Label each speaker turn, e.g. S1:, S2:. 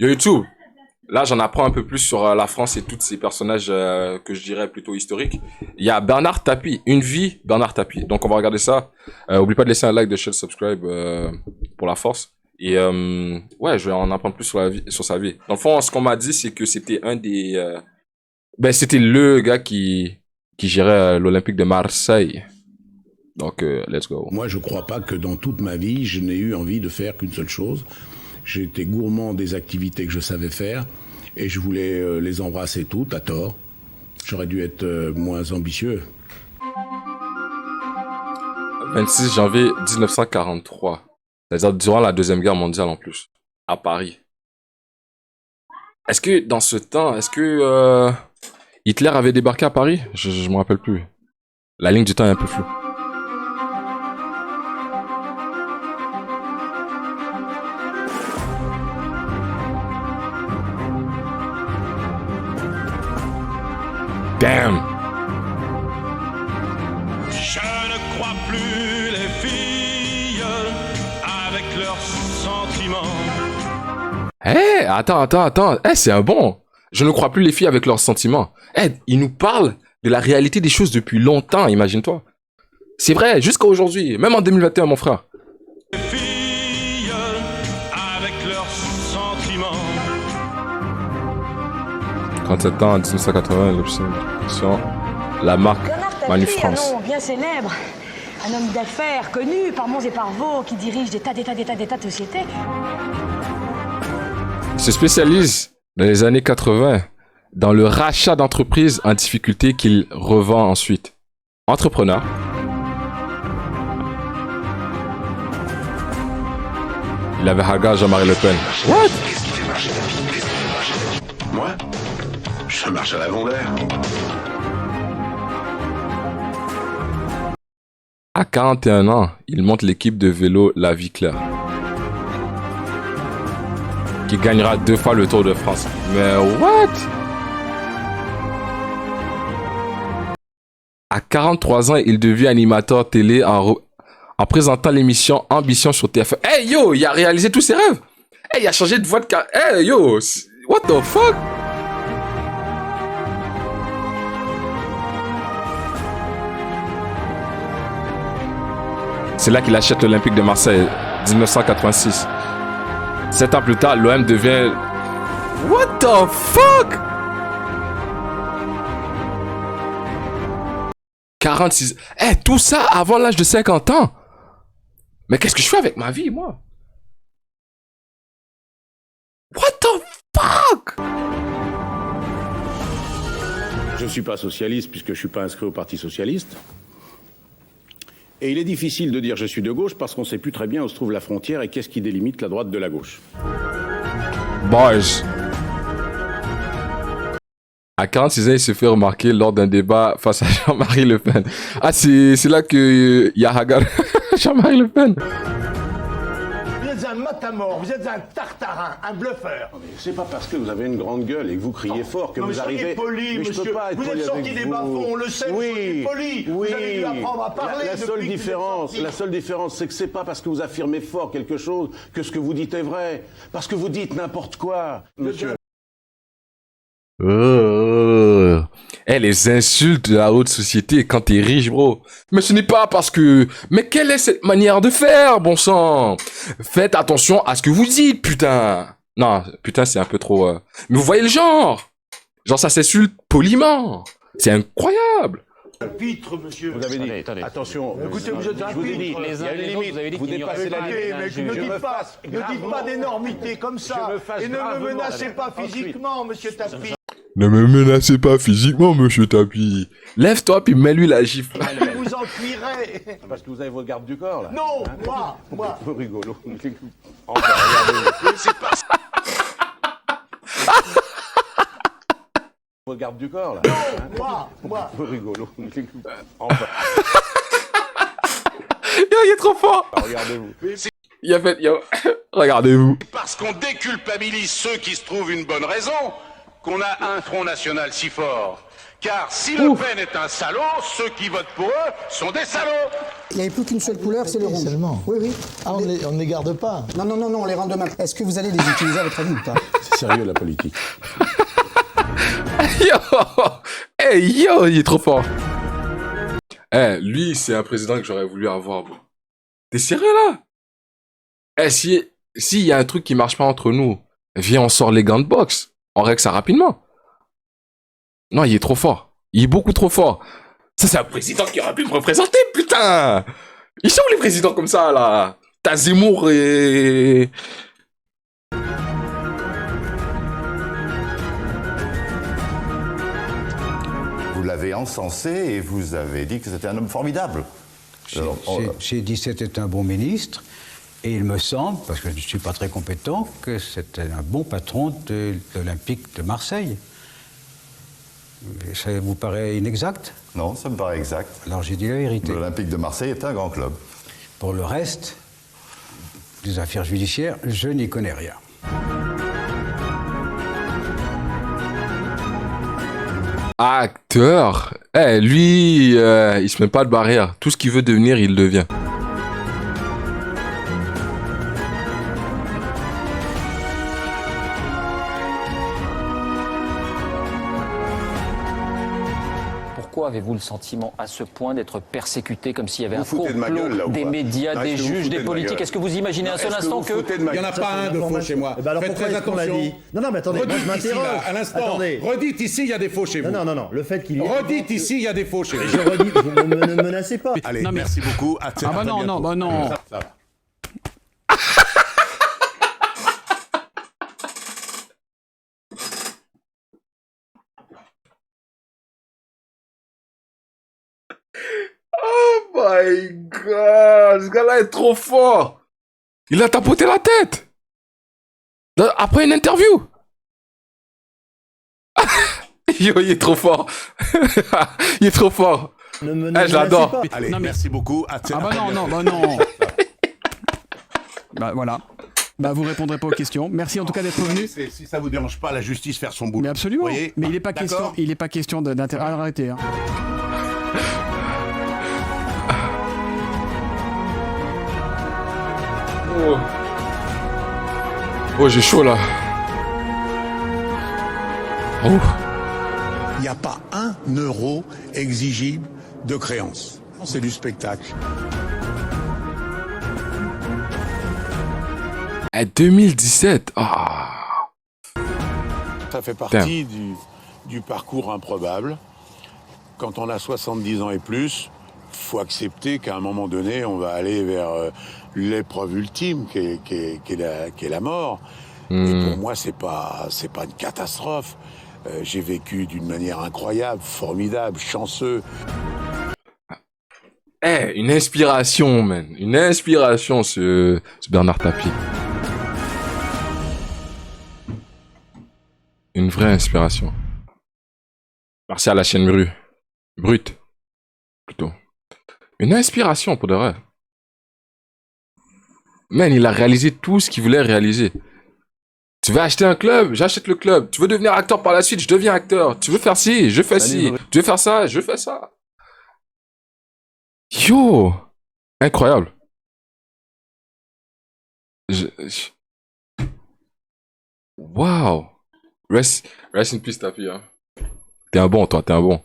S1: Yo YouTube, là j'en apprends un peu plus sur la France et tous ces personnages que je dirais plutôt historiques. Il y a Bernard Tapie, Une vie, Bernard Tapie. Donc on va regarder ça. Oublie pas de laisser un like, de share, subscribe pour la force. Et ouais, je vais en apprendre plus sur, sur sa vie. Dans le fond, ce qu'on m'a dit, c'est que c'était un des... ben c'était le gars qui gérait l'Olympique de Marseille. Donc, let's go.
S2: Moi, je crois pas que dans toute ma vie, je n'ai eu envie de faire qu'une seule chose. J'étais gourmand des activités que je savais faire et je voulais les embrasser toutes, à tort. J'aurais dû être moins ambitieux.
S1: 26 janvier 1943. C'est-à-dire durant la Deuxième Guerre mondiale en plus. À Paris. Est-ce que dans ce temps, est-ce que Hitler avait débarqué à Paris? Je me rappelle plus. La ligne du temps est un peu floue. Damn.
S3: Je ne crois plus les filles avec leurs sentiments.
S1: Eh, attends. Eh, c'est un bon. Je ne crois plus les filles avec leurs sentiments. Eh, il nous parle de la réalité des choses depuis longtemps, imagine-toi. C'est vrai, jusqu'à aujourd'hui, même en 2021, mon frère.
S3: Les filles avec leurs sentiments.
S1: 37 ans, en 1980, l'option, la marque Manu France.
S4: Un nom bien célèbre, un homme d'affaires connu par monts et par vaux qui dirige des tas de sociétés.
S1: Il se spécialise dans les années 80 dans le rachat d'entreprises en difficulté qu'il revend ensuite. Entrepreneur. Il avait Haga Jean-Marie Le Pen. What?
S5: Qu'est-ce qui fait marcher la vie? Qu'est-ce qui fait marcher la vie? Moi? Je marche à l'avant d'air.
S1: À 41 ans, il monte l'équipe de vélo La Vie Claire, qui gagnera 2 fois le Tour de France. Mais what? À 43 ans, il devient animateur télé en présentant l'émission Ambition sur TF1. Hey yo, il a réalisé tous ses rêves. Hey, il a changé de voix de Hey yo, what the fuck? C'est là qu'il achète l'Olympique de Marseille, 1986. 7 ans plus tard, l'OM devient... What the fuck? 46... Eh, tout ça avant l'âge de 50 ans. Mais qu'est-ce que je fais avec ma vie, moi? What the fuck?
S2: Je ne suis pas socialiste puisque je ne suis pas inscrit au Parti socialiste. Et il est difficile de dire je suis de gauche parce qu'on ne sait plus très bien où se trouve la frontière et qu'est-ce qui délimite la droite de la gauche.
S1: Boys. À 46 ans, il se fait remarquer lors d'un débat face à Jean-Marie Le Pen. Ah, c'est là que y a Hagar Jean-Marie Le Pen.
S6: Vous êtes un matamor, vous êtes un tartarin, un bluffeur.
S2: C'est pas parce que vous avez une grande gueule et que vous criez fort que
S6: Non,
S2: vous arrivez...
S6: poli,
S2: mais je
S6: monsieur.
S2: peux pas être
S6: Vous
S2: poli
S6: êtes sorti
S2: avec
S6: des
S2: vous.
S6: bas-fonds, on le sait, vous soyez poli.
S2: Oui,
S6: Vous avez dû apprendre à parler
S2: la
S6: depuis
S2: seule
S6: que vous êtes
S2: différence,
S6: sorti.
S2: la seule différence, c'est que c'est pas parce que vous affirmez fort quelque chose que ce que vous dites est vrai. Parce que vous dites n'importe quoi, monsieur.
S1: Eh, les insultes de la haute société quand t'es riche, bro. Mais ce n'est pas parce que... Mais quelle est cette manière de faire, bon sang? Faites attention à ce que vous dites, putain. Non, putain, c'est un peu trop... Mais vous voyez le genre? Genre, ça s'insulte poliment. C'est incroyable.
S6: Pitre, monsieur.
S2: Vous avez dit,
S7: Attendez.
S2: attention,
S6: Écoutez, vous êtes un
S2: je vous ai dit,
S6: pitre.
S2: il y a une limite, vous dépassez la
S6: Écoutez,
S2: limite.
S6: mais
S2: Je
S6: ne
S2: me
S6: dites pas,
S2: fasse
S6: ne dites pas
S2: gravement-
S6: d'énormité comme ça.
S2: Je me fasse
S6: Et ne me
S2: gravement-
S6: menacez pas
S2: Ensuite.
S6: physiquement, monsieur Tapi.
S1: Ne me menacez pas physiquement, monsieur Tapi. Lève-toi, puis mets-lui la gifle.
S6: Je vous en cuirai.
S2: Parce que vous avez vos gardes du corps, là.
S6: Non, moi.
S2: Vous rigolo.
S5: Enfin, regardez, c'est pas ça.
S2: Vos gardes du corps, là.
S6: Moi.
S2: Vous rigolo. Enfin,
S1: Yo, il est trop fort.
S2: regardez-vous.
S1: Il a fait... Yo, regardez-vous.
S5: Parce qu'on déculpabilise ceux qui se trouvent une bonne raison qu'on a un Front National si fort. Car si Le Pen est un salaud, ceux qui votent pour eux sont des salauds.
S8: Il n'y avait plus qu'une seule couleur, c'est le rouge.
S7: Seulement.
S8: Oui, oui.
S7: Ah, on ne les garde pas.
S8: Non, on les rend demain. Est-ce que vous allez les utiliser à votre avis ou pas?
S2: sérieux la politique.
S1: Yo! Hey, yo, il est trop fort. Eh, lui, c'est un président que j'aurais voulu avoir, bro. T'es sérieux, là? Eh, s'il y a un truc qui marche pas entre nous, viens, on sort les gants de boxe. On règle ça rapidement. Non, il est trop fort. Il est beaucoup trop fort. Ça, c'est un président qui aurait pu me représenter, putain! Ils sont où les présidents comme ça, là? T'as Zemmour et...
S7: Vous l'avez encensé et vous avez dit que c'était un homme formidable.
S9: J'ai dit que c'était un bon ministre, et il me semble, parce que je ne suis pas très compétent, que c'était un bon patron de l'Olympique de Marseille. Ça vous paraît inexact?
S7: Non, ça me paraît exact.
S9: Alors j'ai dit la vérité.
S7: L'Olympique de Marseille est un grand club.
S9: Pour le reste des affaires judiciaires, je n'y connais rien.
S1: Acteur. Eh, lui, il se met pas de barrière. Tout ce qu'il veut devenir, il le devient.
S10: Pourquoi avez-vous le sentiment à ce point d'être persécuté comme s'il y avait un
S7: foutez de ma gueule, là, ou
S10: des
S7: pas?
S10: médias,
S7: Est-ce
S10: des
S7: que vous
S10: juges,
S7: foutez
S10: des
S7: de ma
S10: politiques?
S7: gueule?
S10: Est-ce que vous imaginez un seul instant que...
S2: Il n'y en a pas un de faux chez moi.
S6: Eh ben alors
S2: Faites
S6: pourquoi
S2: très
S6: est-ce qu'on l'a
S2: attention.
S6: dit? Non, mais attendez, moi je
S2: Redites ici,
S6: m'interroge.
S2: là, à l'instant.
S6: Attendez.
S2: Redites ici, il y a des faux chez vous.
S6: Non, le fait qu'il y ait...
S2: Redites ici, il y a des faux chez vous.
S6: Je redis, vous ne me menacez pas.
S2: Allez, merci beaucoup. À très bientôt.
S9: non.
S2: Ça va.
S1: Oh my god, ce gars-là est trop fort. Il a tapoté la tête. Après une interview. Yo, il est trop fort. Il est trop fort.
S6: Ne me
S1: je
S6: menacez
S1: l'adore.
S6: pas.
S2: Allez, merci beaucoup. À très bientôt.
S11: non. Bah voilà. Bah vous répondrez pas aux questions. Merci en tout cas d'être venu.
S2: Si ça vous dérange pas, la justice faire son boulot.
S11: Mais absolument.
S2: Voyez,
S11: Mais il n'est pas question d'arrêter. Hein.
S1: Oh, j'ai chaud là. Oh.
S2: Il n'y a pas un euro exigible de créance. C'est du spectacle.
S1: À 2017. Ah.
S12: Ça fait partie du parcours improbable. Quand on a 70 ans et plus, faut accepter qu'à un moment donné, on va aller vers l'épreuve ultime, qui est la mort. Et pour moi, c'est pas une catastrophe. J'ai vécu d'une manière incroyable, formidable, chanceux.
S1: Eh, une inspiration, man. Une inspiration, ce Bernard Tapie. Une vraie inspiration. Merci à la chaîne Brute. Plutôt. Une inspiration, pour de vrai. Man, il a réalisé tout ce qu'il voulait réaliser. Tu veux acheter un club? J'achète le club. Tu veux devenir acteur par la suite? Je deviens acteur. Tu veux faire ci? Je fais ci. Tu veux faire ça? Je fais ça. Yo! Incroyable. Wow! Rest in peace, Tapi. Hein. T'es un bon, toi. T'es un bon.